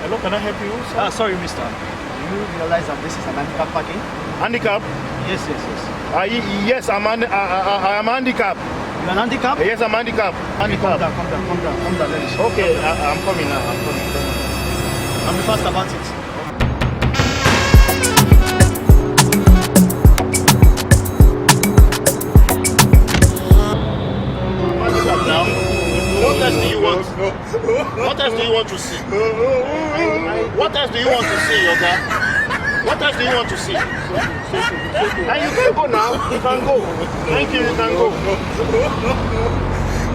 Hello, can I help you? Sorry, mister. Do you realize that this is an handicap parking? Handicap? Yes. Yes, I am handicapped. You're an handicap? Yes, I'm handicapped. Handicap. Calm down. Let me show you. Okay, I'm coming now. I'm coming. I'm fast about it. Now, what else do you want? What else do you want to see? What else do you want to see, Yoga? What else do you want to see? And you can go now. You can go. Thank you. You can go.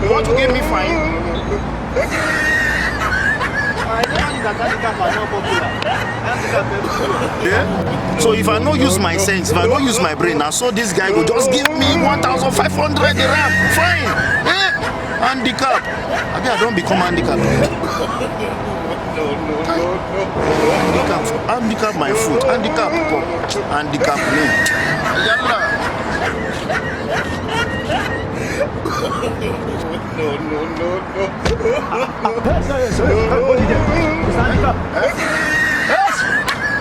You want to give me fine? Yeah. So if I don't use my sense, if I don't use my brain, I saw this guy go just give me 1,500 dirham. Fine. Eh? Handicap. I don't become handicapped. Handicap my foot. Handicap me.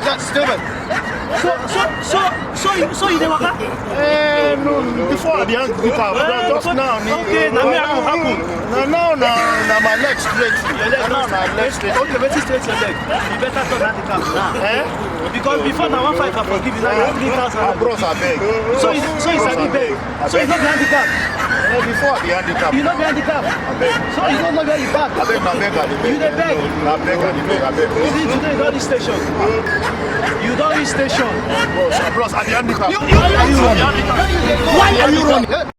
That's stupid. So you never got? No, before I be handicap, just now. Okay, now me happen. No, my leg straight. My leg straight. Okay, let's straight your leg. You better turn handicap now. Because before now, 1 5 I forgive you. Now you have 3,000. Bros, I beg. So it's a big beg. So it's not be handicap. Before I be handicap. You not be handicap. So you don't know where you back. I beg. You dey beg. I beg. Today you don't reach station. You don't reach station. Bros, I be handicap. Why are you running?